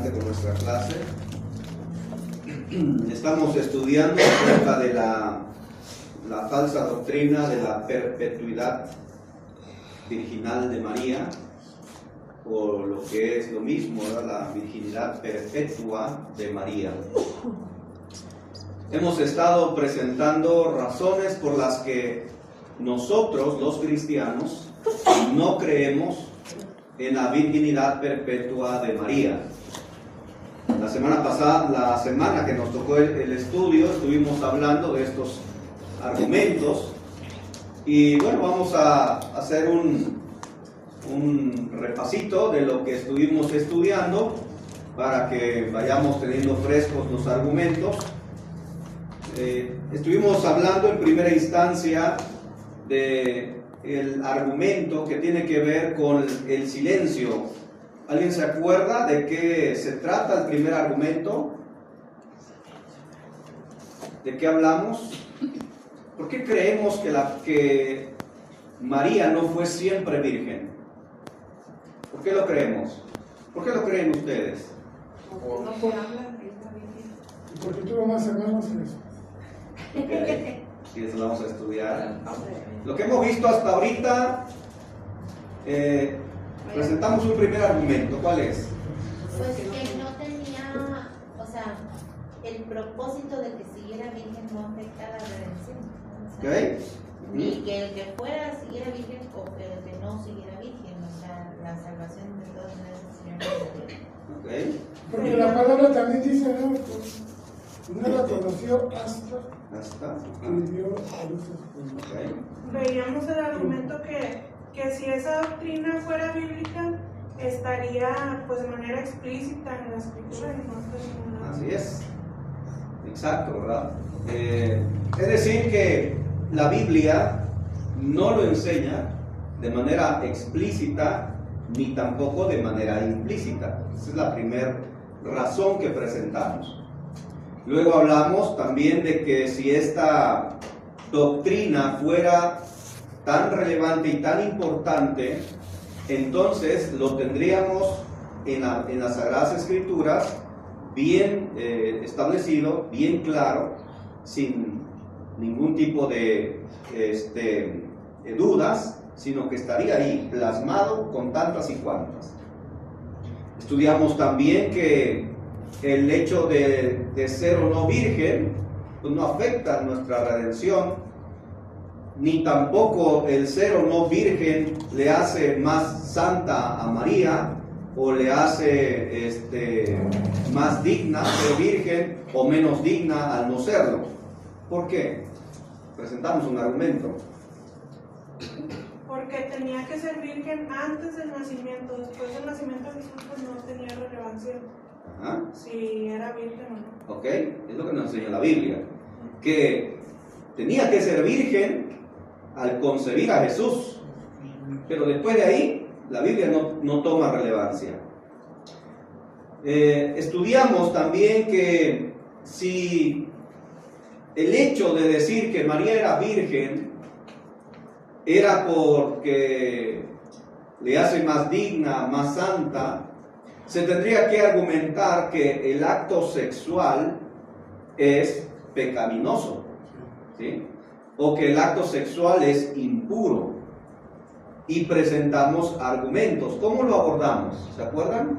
adelante con nuestra clase. Estamos estudiando acerca de la falsa doctrina de la perpetuidad virginal de María, o lo que es lo mismo, ¿verdad? La virginidad perpetua de María. Hemos estado presentando razones por las que nosotros, los cristianos, no creemos en la virginidad perpetua de María. La semana pasada, la semana que nos tocó el estudio, estuvimos hablando de estos argumentos y bueno, vamos a hacer un repasito de lo que estuvimos estudiando para que vayamos teniendo frescos los argumentos. Estuvimos hablando en primera instancia del argumento que tiene que ver con el silencio. ¿Alguien se acuerda de qué se trata el primer argumento? ¿De qué hablamos? ¿Por qué creemos que María no fue siempre virgen? ¿Por qué lo creemos? ¿Por qué lo creen ustedes? Porque tuvo más hermanos en eso. Okay. Sí, eso lo vamos a estudiar. Lo que hemos visto hasta ahorita, presentamos un primer argumento. ¿Cuál es? Pues que no tenía, o sea, el propósito de que siguiera virgen no afecta a la redención. O sea, ¿Okay? Ni que el que fuera siguiera virgen o que el que no siguiera virgen. O sea, la salvación de todos es el Señor. Okay. Porque la palabra también dice, ¿no? No la conoció hasta que dio a luz a su hijo. Okay. Veíamos el argumento que si esa doctrina fuera bíblica, estaría pues de manera explícita en la escritura y no estaría nada. Así es. Exacto, ¿verdad? Es decir que la Biblia no lo enseña de manera explícita ni tampoco de manera implícita. Esa es la primera razón que presentamos. Luego hablamos también de que si esta doctrina fuera tan relevante y tan importante, entonces lo tendríamos en las Sagradas Escrituras bien establecido, bien claro, sin ningún tipo de dudas, sino que estaría ahí plasmado con tantas y cuantas. Estudiamos también que el hecho de ser o no virgen pues no afecta a nuestra redención, ni tampoco el ser o no virgen le hace más santa a María o le hace más digna ser virgen o menos digna al no serlo. ¿Por qué? Presentamos un argumento. Porque tenía que ser virgen antes del nacimiento. Después del nacimiento de Jesús pues no tenía relevancia. Ajá. Si era virgen o no. Ok, es lo que nos enseña la Biblia, que tenía que ser virgen al concebir a Jesús, pero después de ahí la Biblia no toma relevancia. Estudiamos también que si el hecho de decir que María era virgen era porque le hace más digna, más santa, se tendría que argumentar que el acto sexual es pecaminoso, ¿sí? O que el acto sexual es impuro. Y presentamos argumentos. ¿Cómo lo abordamos? ¿Se acuerdan?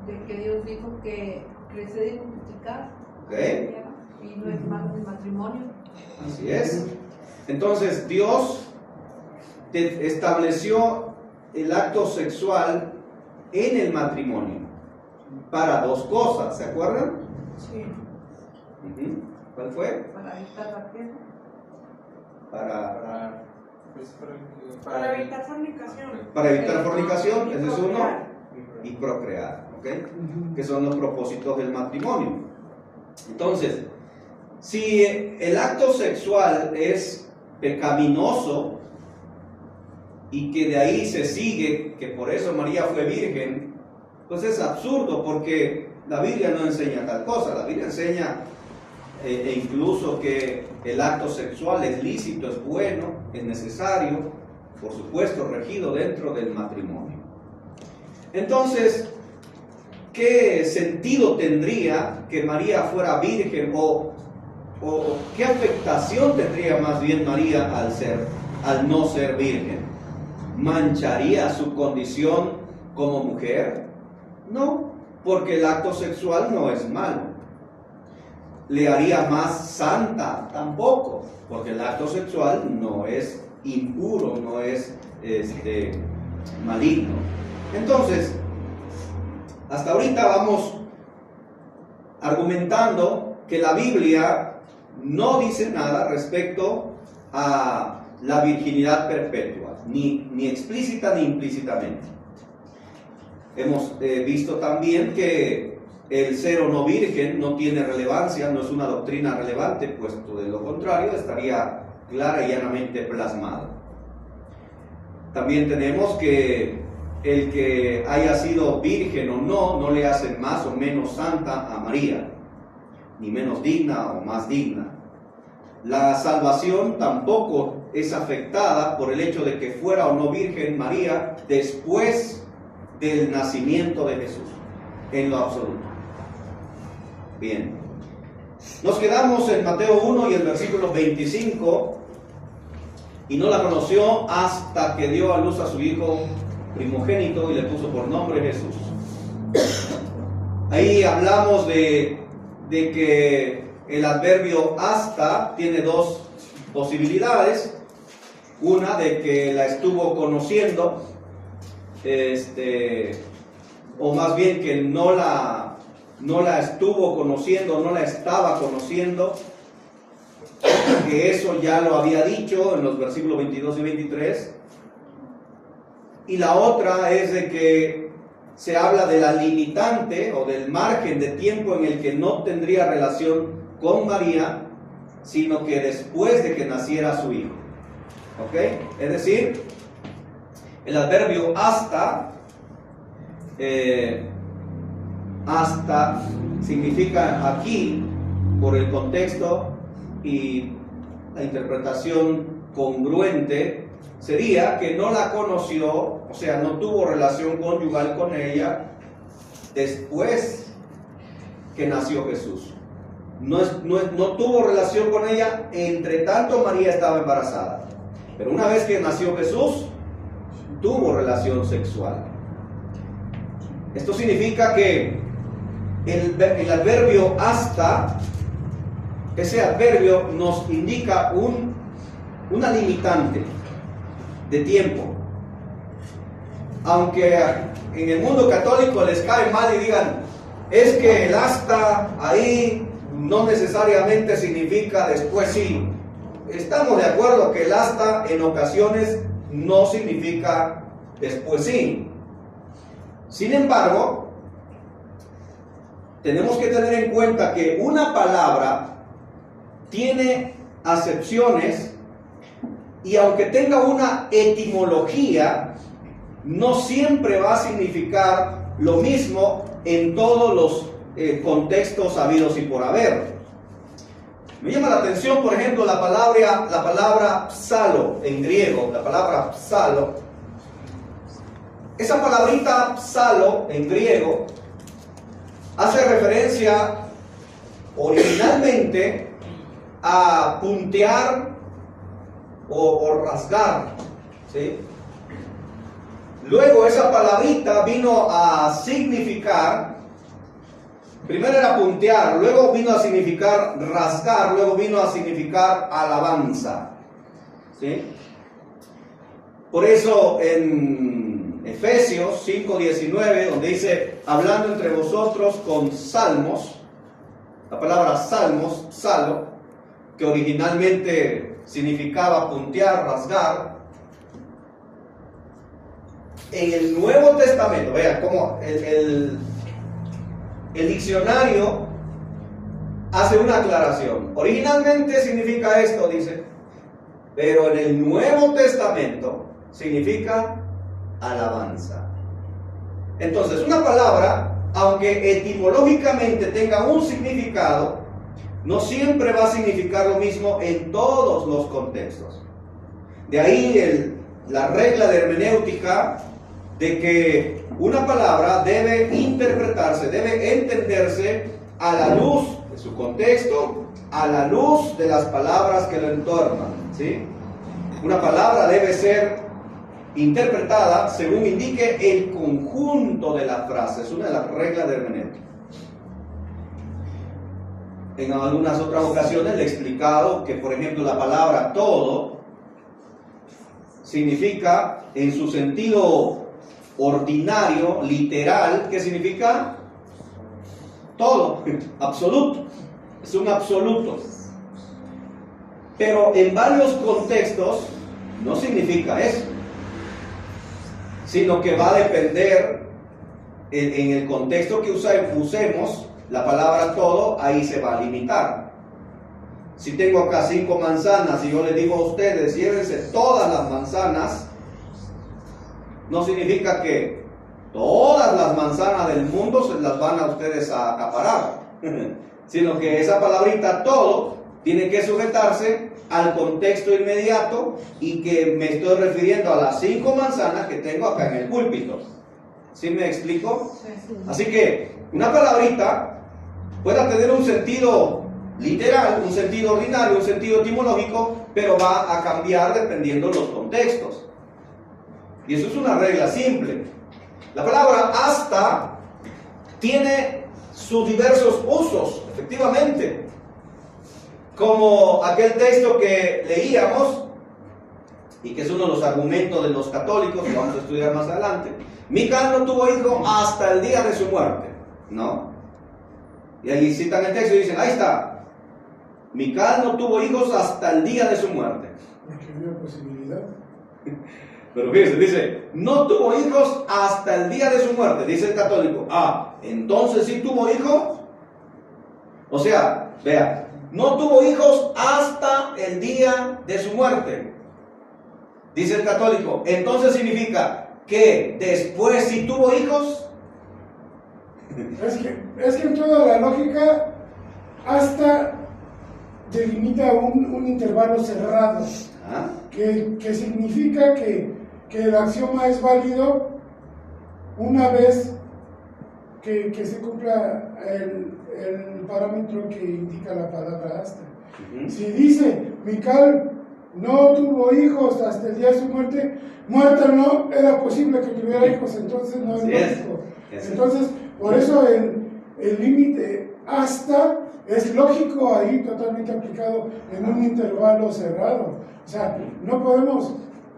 De que Dios dijo que crecer y multiplicar, ¿Okay? y no es malo el matrimonio. Así es. Entonces Dios estableció el acto sexual en el matrimonio para dos cosas, ¿se acuerdan? Sí. ¿Cuál fue? Para evitar la guerra. Para evitar fornicación. Para evitar fornicación, ese es uno, procrear. y procrear, ¿ok? Que son los propósitos del matrimonio. Entonces, si el acto sexual es pecaminoso y que de ahí se sigue que por eso María fue virgen, pues es absurdo, porque la Biblia no enseña tal cosa. La Biblia enseña e incluso que el acto sexual es lícito, es bueno, es necesario, por supuesto regido dentro del matrimonio. Entonces, ¿qué sentido tendría que María fuera virgen o qué afectación tendría más bien María al no ser virgen? ¿Mancharía su condición como mujer? No, porque el acto sexual no es malo. ¿Le haría más santa? Tampoco, porque el acto sexual no es impuro, no es maligno. Entonces, hasta ahorita vamos argumentando que la Biblia no dice nada respecto a la virginidad perpetua, ni explícita ni implícitamente. Hemos visto también que el ser o no virgen no tiene relevancia, no es una doctrina relevante, puesto de lo contrario estaría clara y llanamente plasmada. También tenemos que el que haya sido virgen o no le hace más o menos santa a María, ni menos digna o más digna. La salvación tampoco es afectada por el hecho de que fuera o no virgen María después del nacimiento de Jesús, en lo absoluto. Bien, nos quedamos en Mateo 1 y el versículo 25, y no la conoció hasta que dio a luz a su hijo primogénito y le puso por nombre Jesús. Ahí hablamos de que el adverbio hasta tiene dos posibilidades. Una, de que la estuvo conociendo, o más bien que no la estuvo conociendo, no la estaba conociendo, que eso ya lo había dicho en los versículos 22 y 23. Y la otra es de que se habla de la limitante o del margen de tiempo en el que no tendría relación con María, sino que después de que naciera su hijo. ¿Ok? Es decir, el adverbio hasta significa aquí, por el contexto y la interpretación congruente, sería que no la conoció, o sea, no tuvo relación conyugal con ella después que nació Jesús. No tuvo relación con ella, entre tanto María estaba embarazada. Pero una vez que nació Jesús, tuvo relación sexual. Esto significa que el adverbio hasta, ese adverbio nos indica una limitante de tiempo. Aunque en el mundo católico les cae mal y digan, es que el hasta ahí no necesariamente significa después sí. Estamos de acuerdo que el hasta en ocasiones no significa después sí. Sin embargo, tenemos que tener en cuenta que una palabra tiene acepciones y aunque tenga una etimología, no siempre va a significar lo mismo en todos los contextos habidos y por haber. Me llama la atención, por ejemplo, la palabra psalo en griego, la palabra psalo. Esa palabrita psalo en griego hace referencia originalmente a puntear o rasgar, ¿sí? Luego esa palabrita vino a significar, primero era puntear, luego vino a significar rasgar, luego vino a significar alabanza, ¿sí? Por eso en Efesios 5:19, donde dice, hablando entre vosotros con salmos, la palabra salmos, salo, que originalmente significaba puntear, rasgar. En el Nuevo Testamento, vean cómo el diccionario hace una aclaración. Originalmente significa esto, dice, pero en el Nuevo Testamento significa alabanza. Entonces, una palabra, aunque etimológicamente tenga un significado, no siempre va a significar lo mismo en todos los contextos. De ahí la regla de hermenéutica de que una palabra debe interpretarse, debe entenderse a la luz de su contexto, a la luz de las palabras que lo entornan, ¿sí? Una palabra debe ser interpretada según indique el conjunto de la frase. Es una de las reglas de hermenéutica. En algunas otras ocasiones le he explicado que, por ejemplo, la palabra todo significa, en su sentido ordinario, literal, ¿qué significa? Todo, absoluto. Es un absoluto. Pero en varios contextos no significa eso, sino que va a depender en el contexto que usemos la palabra todo, ahí se va a limitar. Si tengo acá 5 manzanas y yo les digo a ustedes, llévense todas las manzanas, no significa que todas las manzanas del mundo se las van a ustedes a acaparar, sino que esa palabrita todo tiene que sujetarse al contexto inmediato y que me estoy refiriendo a las 5 manzanas que tengo acá en el púlpito. ¿Sí me explico? Sí. Así que una palabrita puede tener un sentido literal, un sentido ordinario, un sentido etimológico, pero va a cambiar dependiendo de los contextos. Y eso es una regla simple. La palabra hasta tiene sus diversos usos, efectivamente. Como aquel texto que leíamos, y que es uno de los argumentos de los católicos, que vamos a estudiar más adelante. Mical no tuvo hijo hasta el día de su muerte, ¿no? Y ahí citan el texto y dicen, ahí está, Mical no tuvo hijos hasta el día de su muerte. Porque había posibilidad. Pero fíjense, dice, no tuvo hijos hasta el día de su muerte, dice el católico. Ah, entonces sí tuvo hijos. O sea, vea, no tuvo hijos hasta el día de su muerte, dice el católico. Entonces significa que después sí tuvo hijos. Es que en toda la lógica, hasta delimita un intervalo cerrado, ¿Ah? que significa que el axioma es válido una vez que se cumpla el parámetro que indica la palabra hasta. Si dice, Mical no tuvo hijos hasta el día de su muerte, muerta no era posible que tuviera hijos, entonces no es lógico. Entonces, por eso el límite hasta es lógico ahí, totalmente aplicado en un intervalo cerrado. O sea, no podemos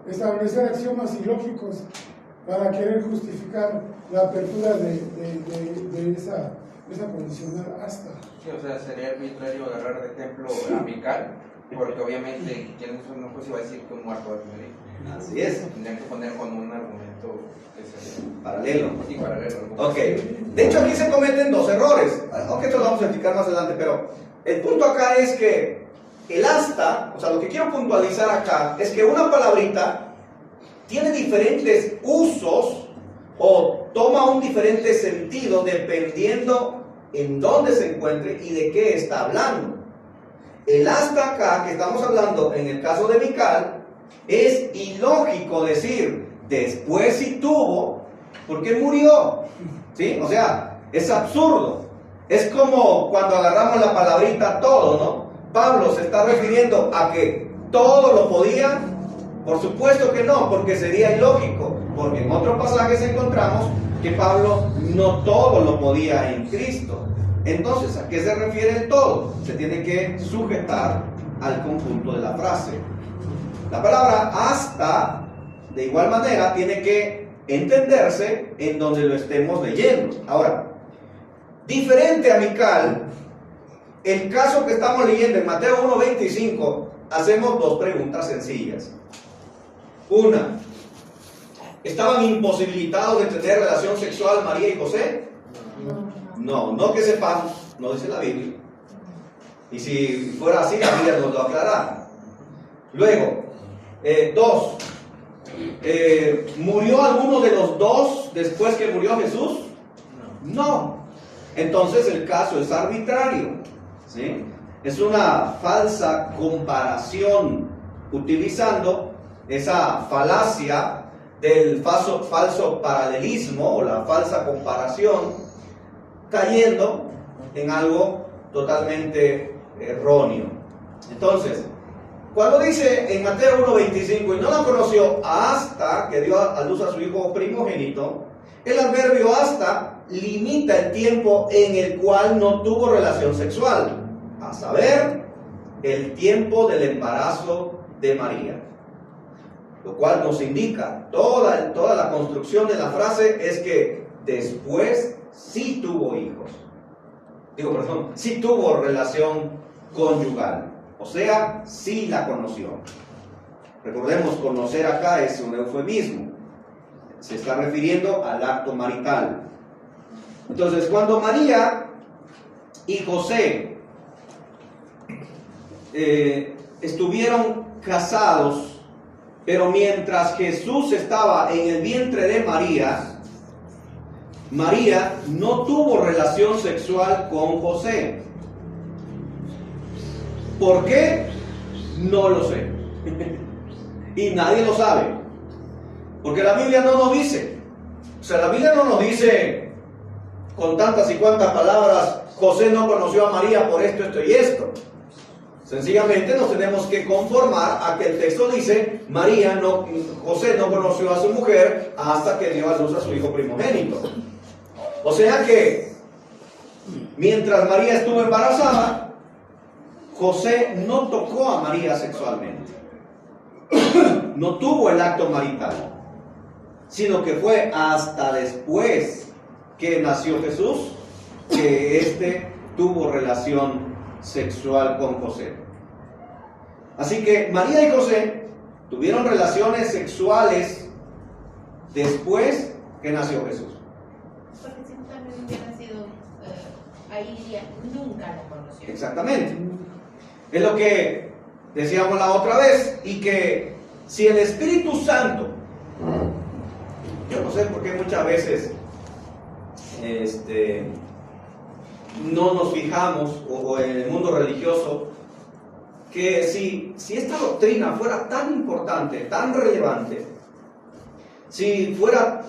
establecer axiomas ilógicos para querer justificar la apertura de esa condicional hasta. Sí, o sea, sería arbitrario agarrar de ejemplo a Mical, porque obviamente quien no pues iba a decir que un muerto va a tener hijos. Así es. Tendrían que poner con un argumento que sería Paralelo. sí, paralelo. Ok. De hecho, aquí se cometen 2 errores. Aunque esto lo vamos a explicar más adelante, pero el punto acá es que el hasta, o sea, lo que quiero puntualizar acá es que una palabrita tiene diferentes usos o toma un diferente sentido dependiendo en dónde se encuentre y de qué está hablando. El hasta acá que estamos hablando en el caso de Mical es ilógico decir después sí tuvo porque murió, ¿sí? O sea, es absurdo. Es como cuando agarramos la palabrita todo, ¿no? Pablo se está refiriendo a que todo lo podía. Por supuesto que no, porque sería ilógico, porque en otros pasajes encontramos que Pablo no todo lo podía en Cristo. Entonces, ¿a qué se refiere el todo? Se tiene que sujetar al conjunto de la frase. La palabra hasta, de igual manera, tiene que entenderse en donde lo estemos leyendo. Ahora, diferente a Mical, el caso que estamos leyendo en Mateo 1:25, hacemos 2 preguntas sencillas. Una, ¿estaban imposibilitados de tener relación sexual María y José? No que sepamos, no dice la Biblia. Y si fuera así, la Biblia nos lo aclarará. Luego, 2, ¿murió alguno de los 2 después que murió Jesús? No. Entonces el caso es arbitrario, ¿sí? Es una falsa comparación utilizando esa falacia del falso paralelismo o la falsa comparación, cayendo en algo totalmente erróneo. Entonces, cuando dice en Mateo 1:25, y no la conoció hasta que dio a luz a su hijo primogénito, el adverbio hasta limita el tiempo en el cual no tuvo relación sexual, a saber, el tiempo del embarazo de María. Lo cual nos indica, toda la construcción de la frase es que después sí tuvo hijos. Sí tuvo relación conyugal. O sea, sí la conoció. Recordemos, conocer acá es un eufemismo. Se está refiriendo al acto marital. Entonces, cuando María y José estuvieron casados, pero mientras Jesús estaba en el vientre de María, María no tuvo relación sexual con José. ¿Por qué? No lo sé. Y nadie lo sabe. Porque la Biblia no nos dice. O sea, la Biblia no nos dice con tantas y cuantas palabras, José no conoció a María por esto, esto y esto. Sencillamente nos tenemos que conformar a que el texto dice, José no conoció a su mujer hasta que dio a luz a su hijo primogénito. O sea que, mientras María estuvo embarazada, José no tocó a María sexualmente. No tuvo el acto marital, sino que fue hasta después que nació Jesús que éste tuvo relación sexual con José. Así que María y José tuvieron relaciones sexuales después que nació Jesús. Porque si también hubiera nacido ahí, ya nunca la conoció. Exactamente. Es lo que decíamos la otra vez, y que si el Espíritu Santo, yo no sé por qué muchas veces no nos fijamos, o en el mundo religioso, que si esta doctrina fuera tan importante, tan relevante, si fuera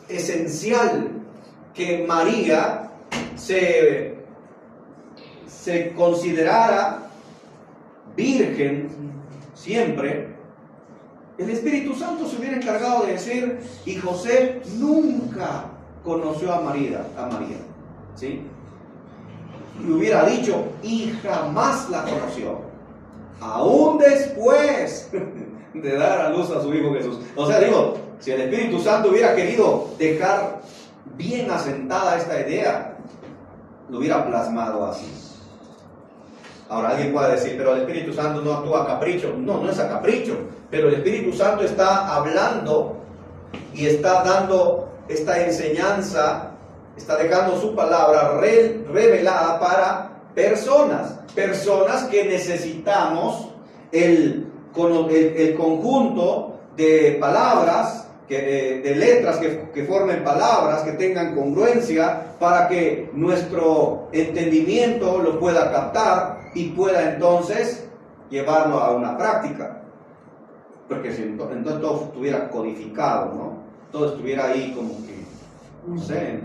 esencial que María se considerara virgen siempre, el Espíritu Santo se hubiera encargado de decir, y José nunca conoció a María, ¿sí? Y hubiera dicho, y jamás la conoció, aún después de dar a luz a su hijo Jesús. O sea, si el Espíritu Santo hubiera querido dejar bien asentada esta idea, lo hubiera plasmado así. Ahora alguien puede decir, pero el Espíritu Santo no actúa a capricho. No, no es a capricho, pero el Espíritu Santo está hablando y está dando esta enseñanza, está dejando su palabra revelada para personas que necesitamos el conjunto de palabras, de letras que formen palabras, que tengan congruencia, para que nuestro entendimiento lo pueda captar y pueda entonces llevarlo a una práctica. Porque si entonces todo estuviera codificado, ¿no? Todo estuviera ahí como que, no sé,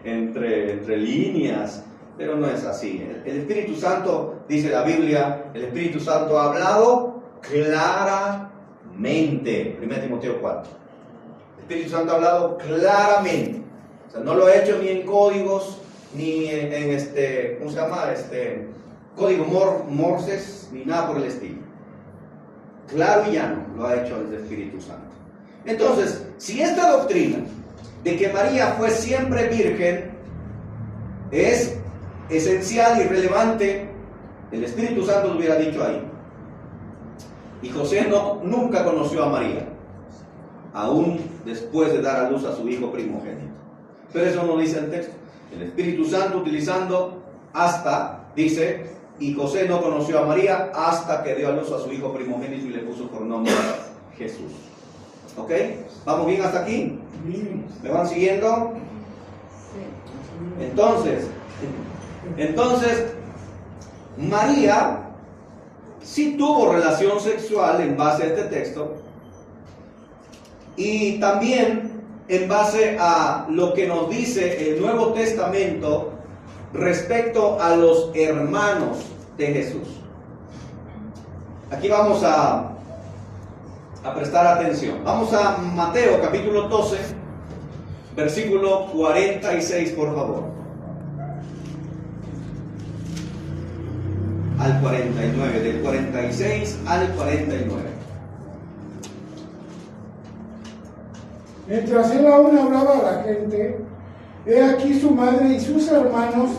entre líneas, pero no es así. El Espíritu Santo, dice la Biblia, el Espíritu Santo ha hablado claramente. 1 Timoteo 4. El Espíritu Santo ha hablado claramente. O sea, no lo ha hecho ni en códigos, ni en ¿cómo se llama? Código Morses, ni nada por el estilo. Claro y llano lo ha hecho el Espíritu Santo. Entonces, si esta doctrina de que María fue siempre virgen es esencial y relevante, el Espíritu Santo lo hubiera dicho ahí. Y José nunca conoció a María, aún después de dar a luz a su hijo primogénito. Pero eso no dice el texto. El Espíritu Santo, utilizando hasta, dice, y José no conoció a María hasta que dio a luz a su hijo primogénito y le puso por nombre Jesús. ¿Ok? ¿Vamos bien hasta aquí? ¿Me van siguiendo? Entonces, María sí tuvo relación sexual en base a este texto, y también en base a lo que nos dice el Nuevo Testamento respecto a los hermanos de Jesús. Aquí vamos a prestar atención. Vamos a Mateo capítulo 12, versículo 46, por favor. Al 49, del 46 al 49. Mientras él aún hablaba a la gente, he aquí su madre y sus hermanos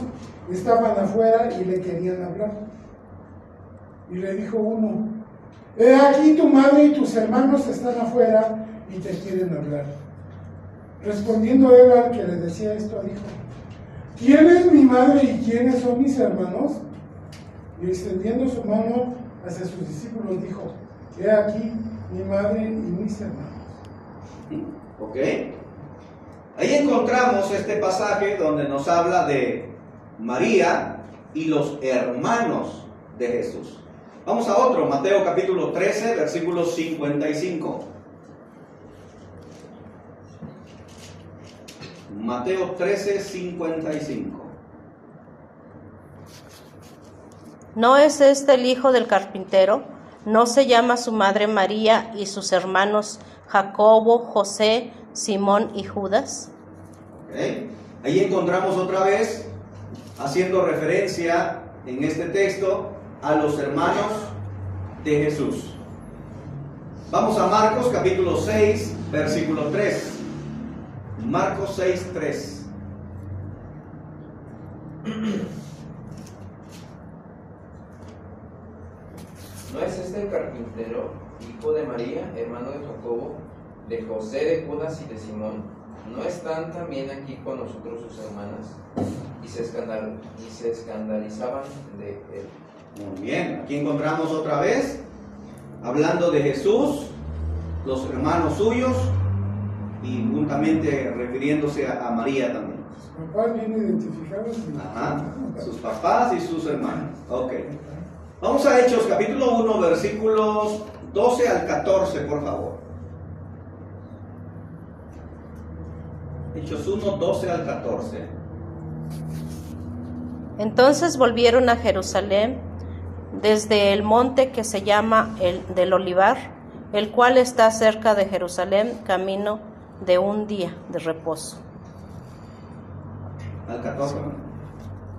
estaban afuera y le querían hablar. Y le dijo uno: he aquí tu madre y tus hermanos están afuera y te quieren hablar. Respondiendo él al que le decía esto, dijo: ¿quién es mi madre y quiénes son mis hermanos? Y extendiendo su mano hacia sus discípulos dijo: he aquí mi madre y mis hermanos. ¿Ok? Ahí encontramos este pasaje donde nos habla de María y los hermanos de Jesús. Vamos a otro, Mateo capítulo 13, versículo 55. Mateo 13, 55. ¿No es este el hijo del carpintero? ¿No se llama su madre María y sus hermanos Jacobo, José, Simón y Judas? Okay. Ahí encontramos otra vez, haciendo referencia en este texto a los hermanos de Jesús. Vamos a Marcos capítulo 6, versículo 3. Marcos 6, 3. ¿No es este el carpintero, hijo de María, hermano de Jacobo, de José, de Judas y de Simón? ¿No están también aquí con nosotros sus hermanas? Y se escandalizaban de él. Muy bien, aquí encontramos otra vez, hablando de Jesús, los hermanos suyos, y juntamente refiriéndose a María también. Sus papás bien identificados. Ajá, sus papás y sus hermanos. Ok. Vamos a Hechos capítulo 1, versículos 12 al 14, por favor. Hechos 1, 12 al 14. Entonces volvieron a Jerusalén desde el monte que se llama el del Olivar, el cual está cerca de Jerusalén, camino de un día de reposo. Al 14.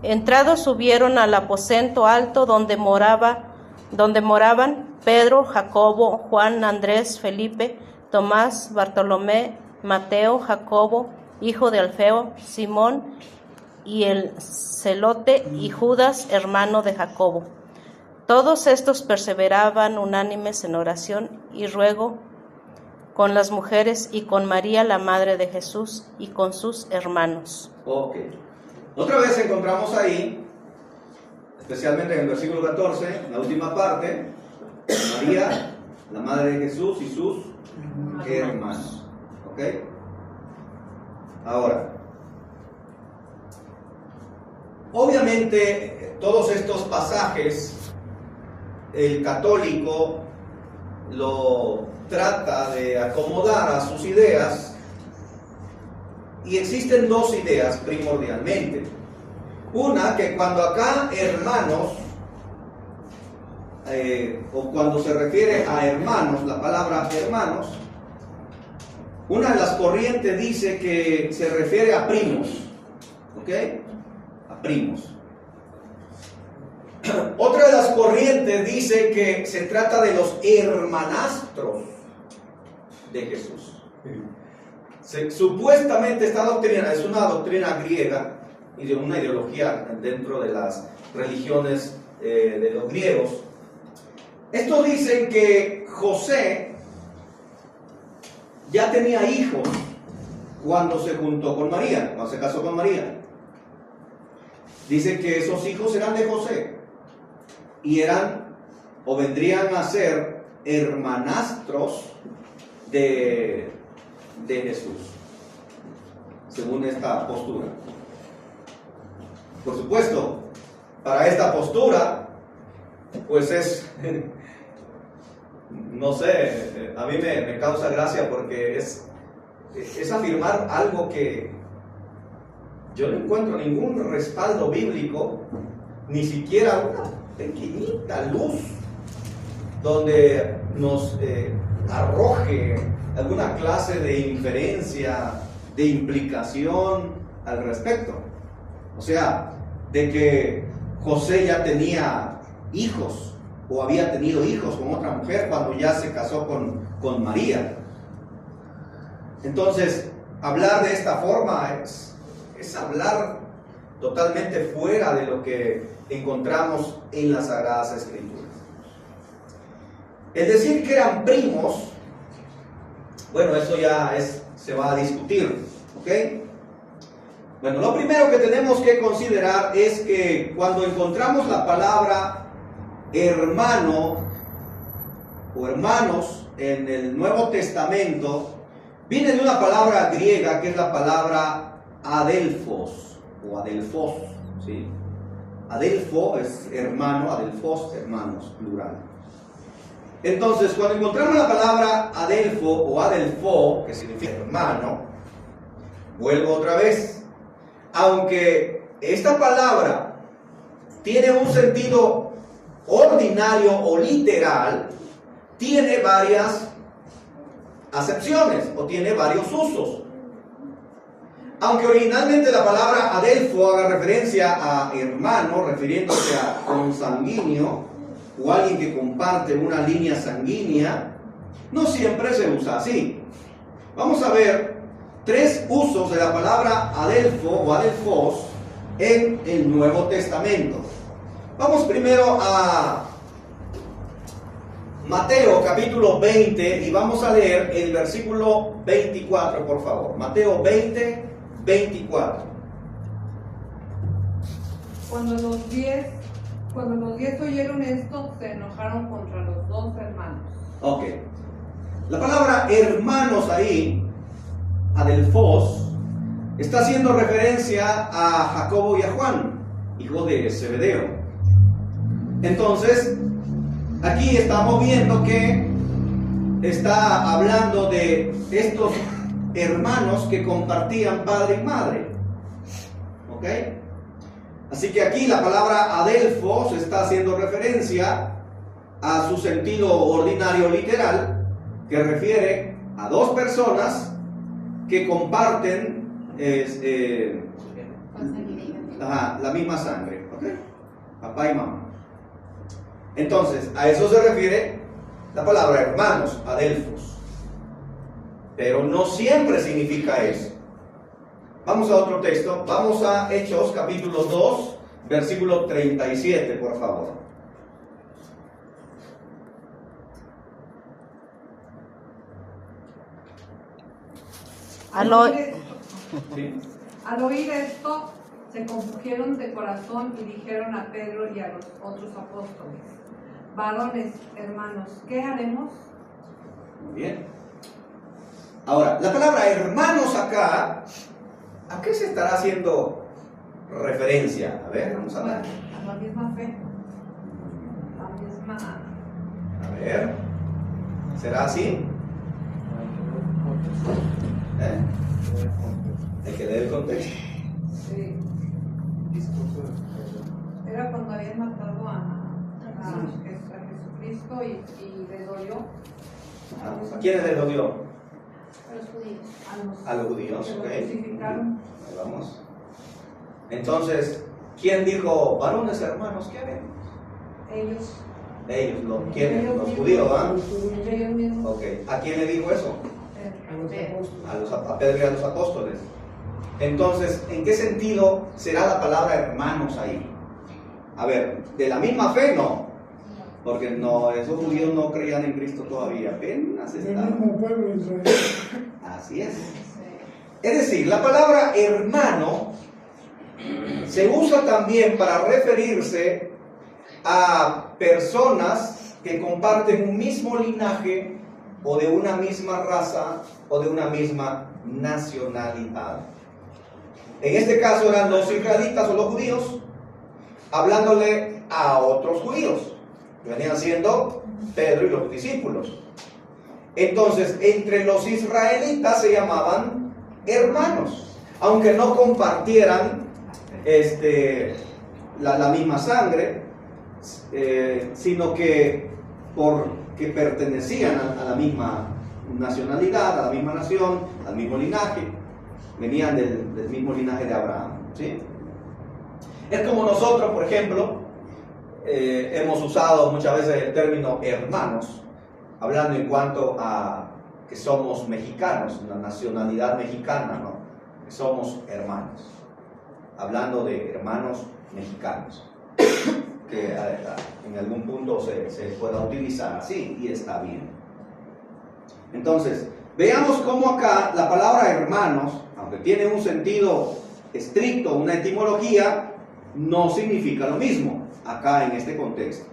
Entrados subieron al aposento alto donde moraban Pedro, Jacobo, Juan, Andrés, Felipe, Tomás, Bartolomé, Mateo, Jacobo, hijo de Alfeo, Simón y el celote, y Judas, hermano de Jacobo. Todos estos perseveraban unánimes en oración y ruego con las mujeres y con María, la madre de Jesús, y con sus hermanos. Ok. Otra vez encontramos ahí, especialmente en el versículo 14, la última parte, María, la madre de Jesús y sus hermanos. ¿Ok? Ahora, obviamente todos estos pasajes, el católico lo trata de acomodar a sus ideas. Y existen dos ideas primordialmente. Una, que cuando acá hermanos, o cuando se refiere a hermanos, la palabra hermanos, una de las corrientes dice que se refiere a primos, ¿ok? A primos. Otra de las corrientes dice que se trata de los hermanastros de Jesús. Supuestamente esta doctrina es una doctrina griega y de una ideología dentro de las religiones de los griegos. Estos dicen que José ya tenía hijos cuando se juntó con María, cuando se casó con María. Dicen que esos hijos eran de José y eran o vendrían a ser hermanastros de Jesús, según esta postura. Por supuesto, para esta postura, pues es no sé, a mí me causa gracia porque es afirmar algo que yo no encuentro ningún respaldo bíblico, ni siquiera una pequeñita luz donde nos arroje alguna clase de inferencia, de implicación al respecto. O sea, de que José ya tenía hijos o había tenido hijos con otra mujer cuando ya se casó con María. Entonces, hablar de esta forma es hablar totalmente fuera de lo que encontramos en las Sagradas Escrituras. Es decir, que eran primos, bueno, eso ya se va a discutir, ¿ok? Bueno, lo primero que tenemos que considerar es que cuando encontramos la palabra hermano o hermanos en el Nuevo Testamento, viene de una palabra griega que es la palabra adelphos o adelphos, ¿sí? Adelpho es hermano, adelphos, hermanos, plural. Entonces, cuando encontramos la palabra adelpho o adelpho, que significa hermano, vuelvo otra vez. Aunque esta palabra tiene un sentido ordinario o literal, tiene varias acepciones o tiene varios usos. Aunque originalmente la palabra adelpho haga referencia a hermano, refiriéndose a consanguíneo o alguien que comparte una línea sanguínea, no siempre se usa así. Vamos a ver 3 usos de la palabra adelpho o adelphos en el Nuevo Testamento. Vamos primero a Mateo capítulo 20 y vamos a leer el versículo 24, por favor. Mateo 20, 24. Cuando los 10 oyeron esto, se enojaron contra los 2 hermanos. Ok. La palabra hermanos ahí, adelphos, está haciendo referencia a Jacobo y a Juan, hijos de Zebedeo. Entonces, aquí estamos viendo que está hablando de estos hermanos que compartían padre y madre. ¿Ok? Así que aquí la palabra adelphos está haciendo referencia a su sentido ordinario literal, que refiere a 2 personas que comparten la misma sangre, ¿ok? Papá y mamá. Entonces, a eso se refiere la palabra hermanos, adelphos. Pero no siempre significa eso. Vamos a otro texto, vamos a Hechos capítulo 2, versículo 37, por favor. Al oír ¿Sí? esto, se compusieron de corazón y dijeron a Pedro y a los otros apóstoles: varones, hermanos, ¿qué haremos? Muy bien. Ahora, la palabra hermanos acá, ¿a qué se estará haciendo referencia? A ver, vamos a ver. A la misma fe. La misma. A ver, ¿será así? Hay que leer el contexto. Sí. Era cuando habían matado a Jesucristo y les dolió. ¿A quiénes les odió? A los judíos. A los judíos, que ok. lo crucificaron. Ahí vamos. Entonces, ¿quién dijo, varones hermanos, qué haremos? Ellos. Ellos, ¿quiénes? Ellos Los mismos. judíos, ¿ah? Ellos mismos. Ok. ¿A quién le dijo eso? A los apóstoles. A Pedro y a los apóstoles. Entonces, ¿en qué sentido será la palabra hermanos ahí? A ver, ¿de la misma fe? No. Porque no, esos judíos no creían en Cristo todavía, apenas Del estaban. mismo pueblo de Israel. Así es. Es decir, la palabra hermano se usa también para referirse a personas que comparten un mismo linaje o de una misma raza o de una misma nacionalidad. En este caso eran los israelitas o los judíos hablándole a otros judíos, que venían siendo Pedro y los discípulos. Entonces, entre los israelitas se llamaban hermanos, aunque no compartieran la misma sangre, sino que porque pertenecían a la misma nacionalidad, a la misma nación, al mismo linaje, venían del mismo linaje de Abraham, ¿sí? Es como nosotros, por ejemplo, hemos usado muchas veces el término hermanos, hablando en cuanto a que somos mexicanos, una nacionalidad mexicana, ¿no? Que somos hermanos, hablando de hermanos mexicanos, que en algún punto se pueda utilizar así y está bien. Entonces, veamos cómo acá la palabra hermanos, aunque tiene un sentido estricto, una etimología, no significa lo mismo acá en este contexto.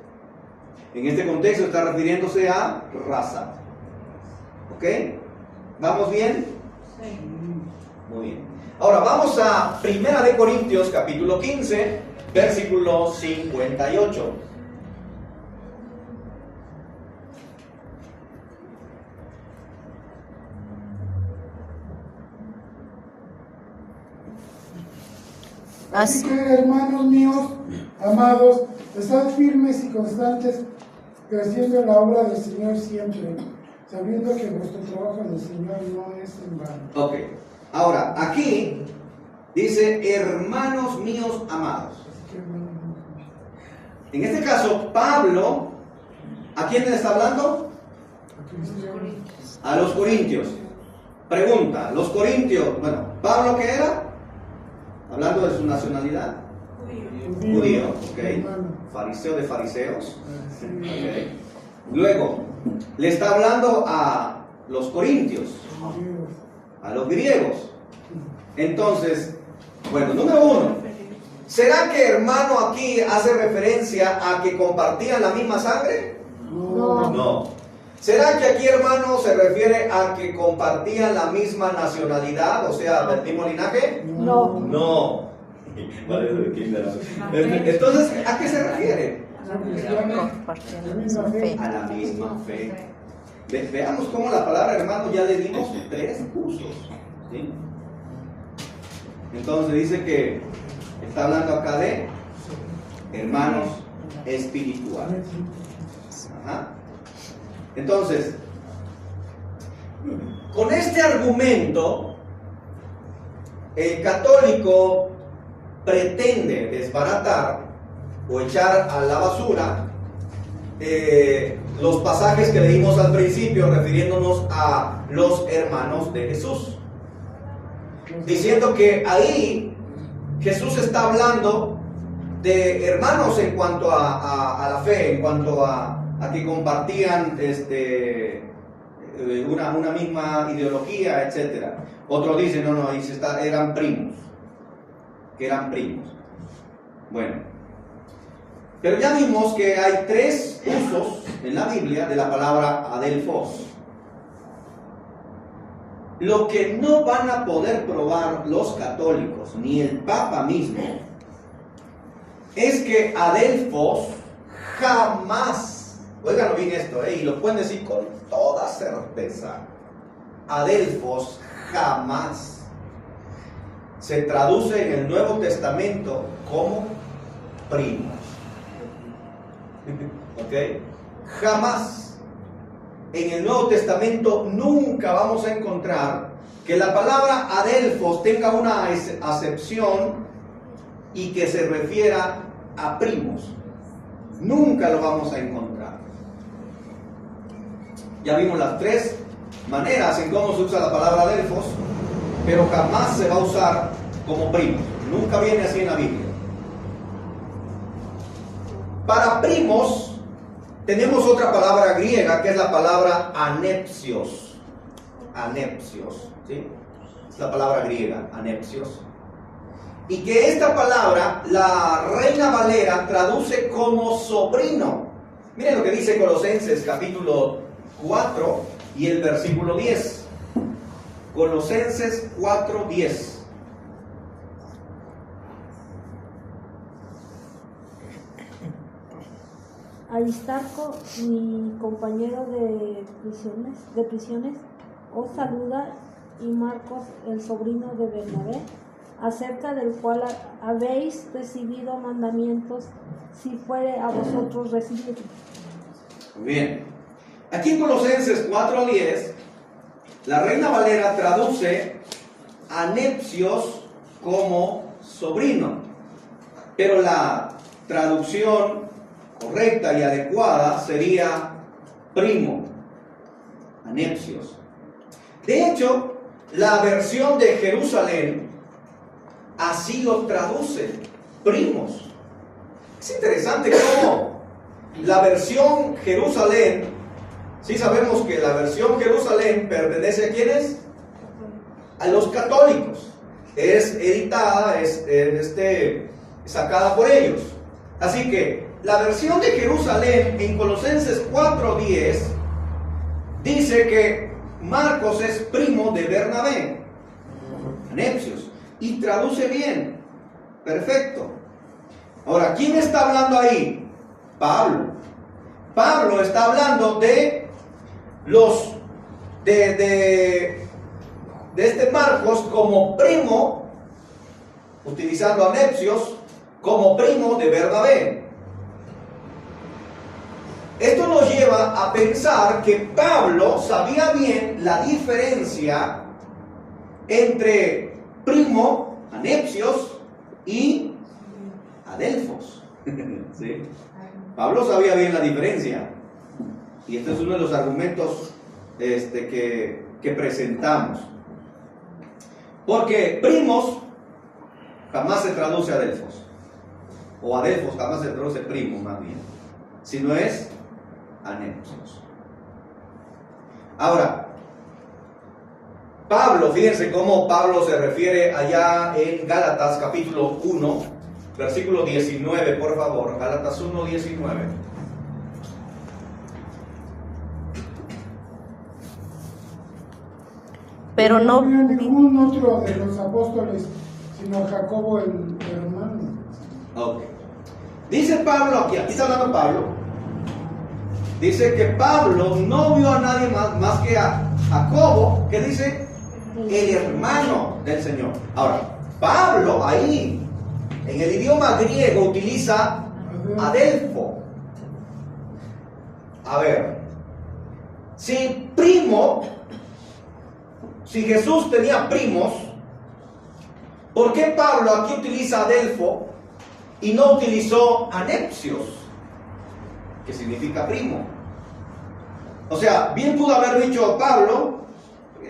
En este contexto está refiriéndose a raza. ¿Ok? ¿Vamos bien? Sí. Muy bien. Ahora vamos a 1 de Corintios capítulo 15, versículo 58. Así que, hermanos míos, amados, estad firmes y constantes, creciendo en la obra del Señor siempre, sabiendo que vuestro trabajo en el Señor no es en vano. Ok. Ahora, aquí dice, hermanos míos amados. Así que, hermanos míos, En este caso, Pablo, ¿a quién le está hablando? A los corintios. Pregunta, los corintios, bueno, ¿Pablo qué era? Hablando de su nacionalidad. Judío, ok. Fariseo de fariseos. Okay. Luego, le está hablando a los corintios, a los griegos. Entonces, bueno, número uno, ¿será que hermano aquí hace referencia a que compartían la misma sangre? No. ¿Será que aquí hermano se refiere a que compartían la misma nacionalidad, o sea, del mismo linaje? No. Entonces, ¿a qué se refiere? A la misma fe. Veamos cómo la palabra hermano ya le dimos 3 usos, ¿sí? Entonces dice que está hablando acá de hermanos espirituales. Ajá. Entonces, con este argumento, el católico pretende desbaratar o echar a la basura los pasajes que leímos al principio refiriéndonos a los hermanos de Jesús, diciendo que ahí Jesús está hablando de hermanos en cuanto a la fe, en cuanto a que compartían una misma ideología, etc. Otros dicen, no, ahí eran primos, que eran primos. Bueno, pero ya vimos que hay 3 usos en la Biblia de la palabra adelphos. Lo que no van a poder probar los católicos, ni el Papa mismo, es que adelphos jamás, óiganlo bien esto, y lo pueden decir con toda certeza, adelphos jamás se traduce en el Nuevo Testamento como primos. ¿Ok? Jamás. En el Nuevo Testamento nunca vamos a encontrar que la palabra adelphos tenga una acepción y que se refiera a primos. Nunca lo vamos a encontrar. Ya vimos las 3 maneras en cómo se usa la palabra adelphos, pero jamás se va a usar como primos. Nunca viene así en la Biblia. Para primos tenemos otra palabra griega que es la palabra anepsios. Anepsios, ¿sí? Es la palabra griega, anepsios. Y que esta palabra, la Reina Valera, traduce como sobrino. Miren lo que dice Colosenses capítulo 4 y el versículo 10. Colosenses 4:10. Aristarco, mi compañero de prisiones, os saluda, y Marcos, el sobrino de Bernabé, acerca del cual habéis recibido mandamientos, si fuere a vosotros recibirlo. Bien. Aquí en Colosenses 4:10, la Reina Valera traduce a Nepsios como sobrino, pero la traducción correcta y adecuada sería primo, Anepsios. De hecho, la versión de Jerusalén así lo traduce, primos. Es interesante cómo la versión Jerusalén, sí sabemos que la versión Jerusalén pertenece a ¿quiénes? A los católicos. Es editada, es sacada por ellos. Así que la versión de Jerusalén en Colosenses 4:10 dice que Marcos es primo de Bernabé, Anepsios, y traduce bien, perfecto. Ahora, ¿quién está hablando ahí? Pablo. Pablo está hablando de los de este Marcos como primo, utilizando a Anepsios como primo de Bernabé. Esto nos lleva a pensar que Pablo sabía bien la diferencia entre primo, Anepsios, y Adelfos. ¿Sí? Pablo sabía bien la diferencia. Y este es uno de los argumentos que presentamos. Porque primos jamás se traduce Adelfos. O Adelfos jamás se traduce primo, más bien. Si no es Anepsios. Ahora, Pablo, fíjense cómo Pablo se refiere allá en Gálatas capítulo 1, versículo 19, por favor. Gálatas 1, 19. Pero no había ningún otro de los apóstoles, sino Jacobo el hermano. Ok. Dice Pablo aquí está hablando Pablo. Dice que Pablo no vio a nadie más que a Jacobo, que dice el hermano del Señor. Ahora, Pablo ahí, en el idioma griego, utiliza Adelfo. A ver, si Jesús tenía primos, ¿por qué Pablo aquí utiliza Adelfo y no utilizó Anepsios, que significa primo? O sea, bien pudo haber dicho Pablo,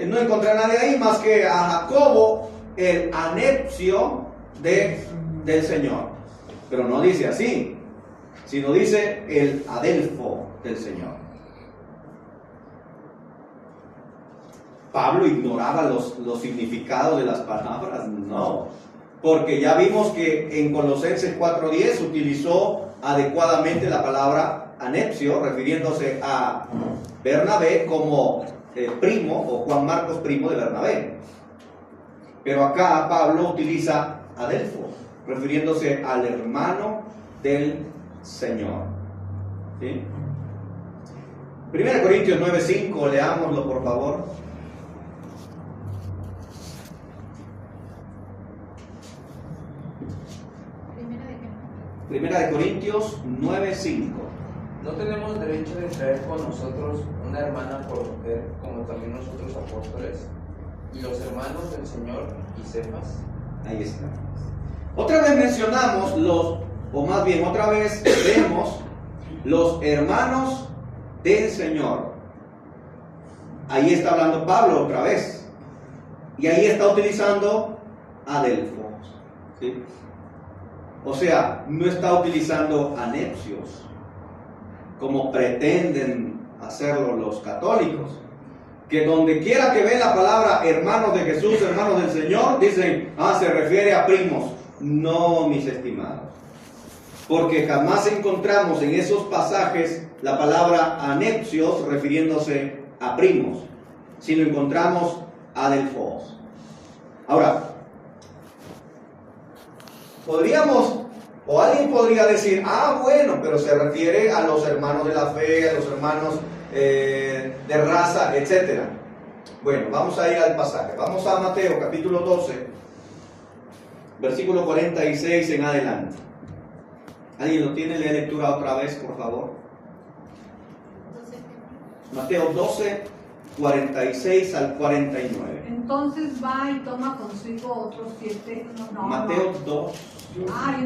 no encontré a nadie ahí más que a Jacobo, el Anepsio del Señor. Pero no dice así, sino dice el Adelfo del Señor. Pablo ignoraba los significados de las palabras, no. Porque ya vimos que en Colosenses 4:10 utilizó adecuadamente la palabra Anepsio, refiriéndose a Bernabé como primo, o Juan Marcos primo de Bernabé. Pero acá Pablo utiliza Adelfo, refiriéndose al hermano del Señor. ¿Sí? 1 Corintios 9:5, leámoslo por favor. Primera de Corintios 9:5. No tenemos derecho de traer con nosotros una hermana por mujer, como también nosotros apóstoles, y los hermanos del Señor y Cefas. Ahí está. Otra vez mencionamos otra vez vemos los hermanos del Señor. Ahí está hablando Pablo otra vez. Y ahí está utilizando Adelfo. ¿Sí? O sea, no está utilizando Anepsios, como pretenden hacerlo los católicos, que donde quiera que ven la palabra hermanos de Jesús, hermanos del Señor, dicen, se refiere a primos. No, mis estimados, porque jamás encontramos en esos pasajes la palabra Anepsios refiriéndose a primos, sino encontramos Adelfos. Ahora, podríamos O alguien podría decir, bueno, pero se refiere a los hermanos de la fe, a los hermanos de raza, etc. Bueno, vamos a ir al pasaje. Vamos a Mateo capítulo 12, versículo 46 en adelante. ¿Alguien lo tiene? Lee lectura otra vez, por favor. Mateo 12, 46 al 49. Entonces va y toma consigo otros 7. Mateo 2.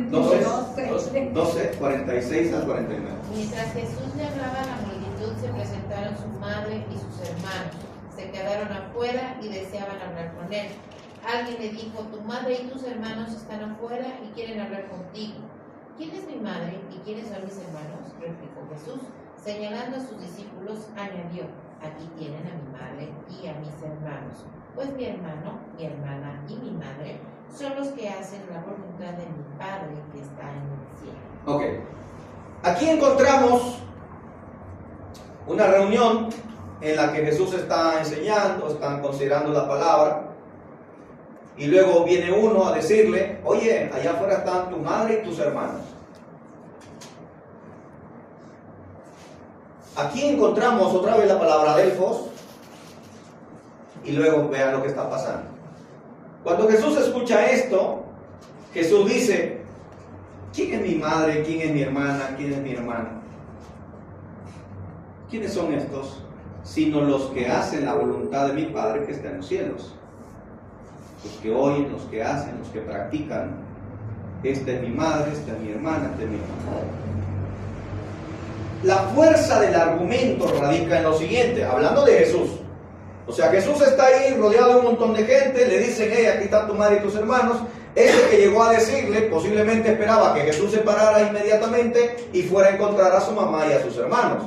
12, 46 al 49. Mientras Jesús le hablaba a la multitud, se presentaron su madre y sus hermanos. Se quedaron afuera y deseaban hablar con él. Alguien le dijo, tu madre y tus hermanos están afuera y quieren hablar contigo. ¿Quién es mi madre y quiénes son mis hermanos?, replicó Jesús. Señalando a sus discípulos, añadió, aquí tienen a mi madre y a mis hermanos. Pues mi hermano, mi hermana y mi madre son los que hacen la voluntad de mi Padre que está en el cielo. Ok. Aquí encontramos una reunión en la que Jesús está enseñando, están considerando la palabra, y luego viene uno a decirle, oye, allá afuera están tu madre y tus hermanos. Aquí encontramos otra vez la palabra delfos, y luego vean lo que está pasando. Cuando Jesús escucha esto, Jesús dice, ¿quién es mi madre? ¿Quién es mi hermana? ¿Quién es mi hermano? ¿Quiénes son estos? Sino los que hacen la voluntad de mi Padre que está en los cielos. Los que oyen, los que hacen, los que practican. Esta es mi madre, esta es mi hermana, esta es mi hermano. La fuerza del argumento radica en lo siguiente, hablando de Jesús. O sea, Jesús está ahí rodeado de un montón de gente, le dicen, aquí está tu madre y tus hermanos. Ese que llegó a decirle, posiblemente esperaba que Jesús se parara inmediatamente y fuera a encontrar a su mamá y a sus hermanos.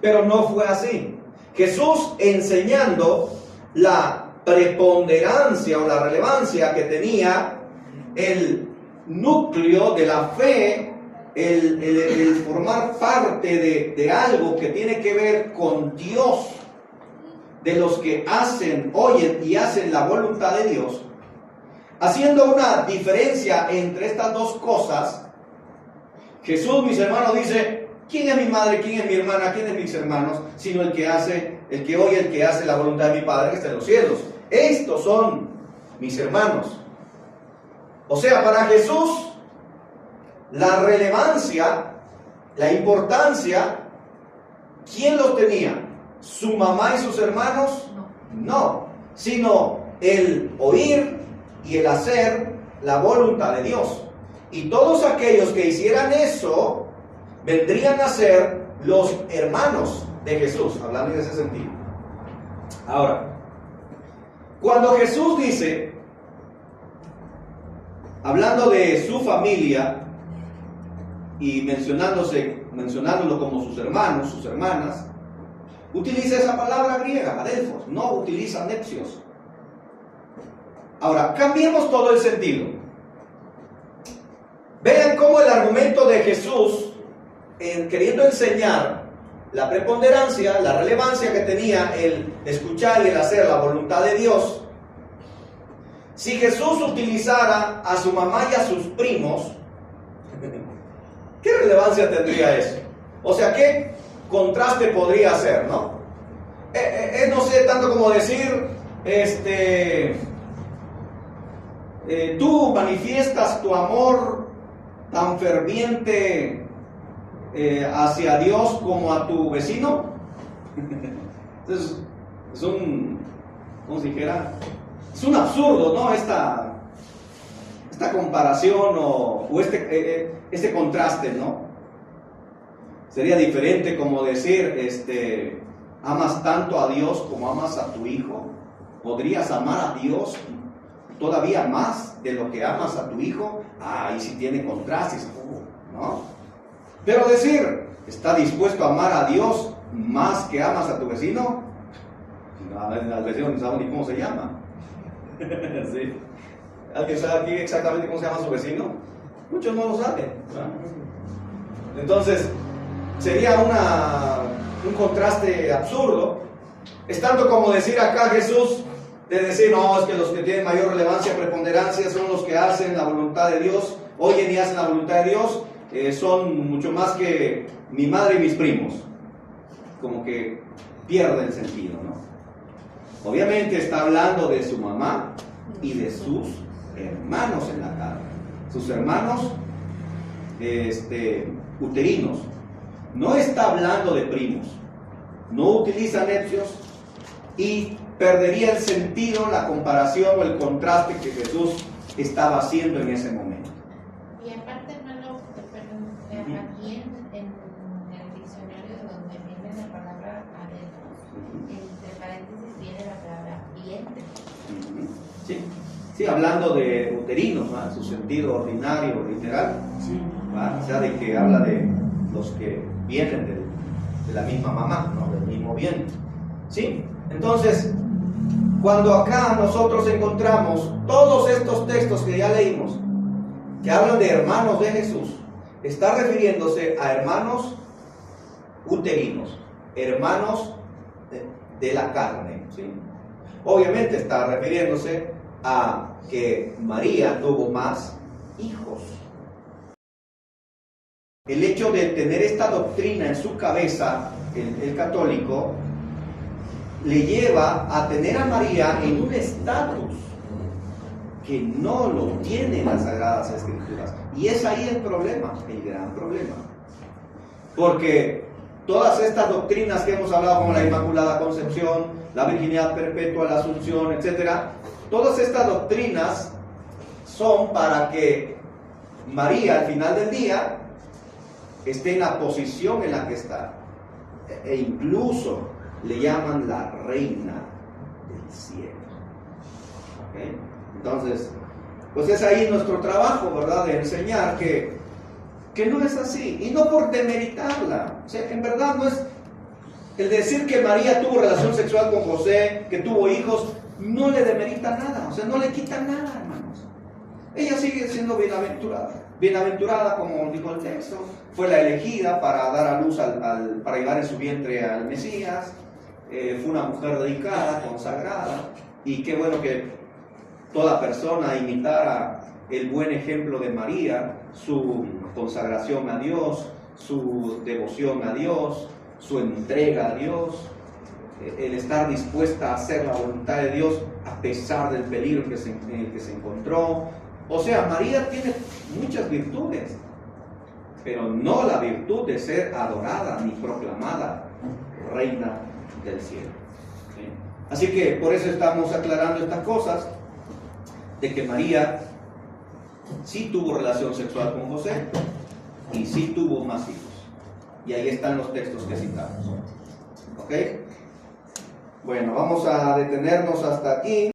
Pero no fue así. Jesús, enseñando la preponderancia o la relevancia que tenía el núcleo de la fe, el formar parte de algo que tiene que ver con Dios, de los que hacen, oyen y hacen la voluntad de Dios, haciendo una diferencia entre estas dos cosas. Jesús, mis hermanos, dice, ¿quién es mi madre? ¿Quién es mi hermana? ¿Quién es mis hermanos? Sino el que hace, el que oye, el que hace la voluntad de mi Padre que está en los cielos. Estos son mis hermanos. O sea, para Jesús, la relevancia, la importancia, ¿quién los tenía? ¿Su mamá y sus hermanos? No, sino el oír y el hacer la voluntad de Dios. Y todos aquellos que hicieran eso vendrían a ser los hermanos de Jesús, hablando en ese sentido. Ahora, cuando Jesús dice, hablando de su familia y mencionándolo como sus hermanos, sus hermanas, utiliza esa palabra griega, adelphos, no utiliza nepsios. Ahora, cambiemos todo el sentido. Vean cómo el argumento de Jesús, queriendo enseñar la preponderancia, la relevancia que tenía el escuchar y el hacer la voluntad de Dios, si Jesús utilizara a su mamá y a sus primos, ¿qué relevancia tendría eso? O sea, ¿qué contraste podría hacer, no? No sé, tanto como decir, tú manifiestas tu amor tan ferviente hacia Dios como a tu vecino. Entonces, es un, ¿cómo se dijera? Es un absurdo, ¿no? Esta comparación o este contraste, ¿no? Sería diferente como decir, amas tanto a Dios como amas a tu hijo. ¿Podrías amar a Dios todavía más de lo que amas a tu hijo? Ahí sí tiene contrastes, ¿no? Pero decir, ¿está dispuesto a amar a Dios más que amas a tu vecino? Al vecino no sabe ni cómo se llama. ¿Sí? ¿Alguien sabe aquí exactamente cómo se llama su vecino? Muchos no lo saben, ¿verdad? Entonces, sería un contraste absurdo. Es tanto como decir acá Jesús, de decir, no, es que los que tienen mayor relevancia, preponderancia, son los que hacen la voluntad de Dios, oyen y hacen la voluntad de Dios, son mucho más que mi madre y mis primos. Como que pierde el sentido, ¿no? Obviamente está hablando de su mamá y de sus hermanos en la carne. Sus hermanos uterinos. No está hablando de primos. No utiliza necios y perdería el sentido, la comparación o el contraste que Jesús estaba haciendo en ese momento. Y aparte, hermano, aquí en el diccionario donde viene la palabra adentro, entre paréntesis viene la palabra vientre. Sí, sí, hablando de uterinos, ¿no? Su sentido ordinario, literal, Sí. ¿va? O sea, de que habla de los que vienen de la misma mamá, ¿no? Del mismo vientre. ¿Sí? Entonces, cuando acá nosotros encontramos todos estos textos que ya leímos, que hablan de hermanos de Jesús, está refiriéndose a hermanos uterinos, hermanos de la carne, ¿sí? Obviamente está refiriéndose a que María tuvo más hijos. El hecho de tener esta doctrina en su cabeza, el católico, le lleva a tener a María en un estatus que no lo tienen las Sagradas Escrituras. Y es ahí el problema, el gran problema. Porque todas estas doctrinas que hemos hablado, como la Inmaculada Concepción, la virginidad perpetua, la Asunción, etc., todas estas doctrinas son para que María, al final del día, esté en la posición en la que está. E incluso le llaman la reina del cielo. ¿Okay? Entonces, pues es ahí nuestro trabajo, ¿verdad? De enseñar que no es así. Y no por demeritarla. O sea, en verdad no es... El decir que María tuvo relación sexual con José, que tuvo hijos, no le demerita nada. O sea, no le quita nada, hermanos. Ella sigue siendo bienaventurada. Bienaventurada, como dijo el texto, fue la elegida para dar a luz, para llevar en su vientre al Mesías. Fue una mujer dedicada, consagrada. Y qué bueno que toda persona imitara el buen ejemplo de María, su consagración a Dios, su devoción a Dios, su entrega a Dios, el estar dispuesta a hacer la voluntad de Dios a pesar del peligro en el que se encontró. O sea, María tiene muchas virtudes, pero no la virtud de ser adorada ni proclamada reina del cielo. ¿Sí? Así que por eso estamos aclarando estas cosas, de que María sí tuvo relación sexual con José y sí tuvo más hijos. Y ahí están los textos que citamos. ¿Ok? Bueno, vamos a detenernos hasta aquí.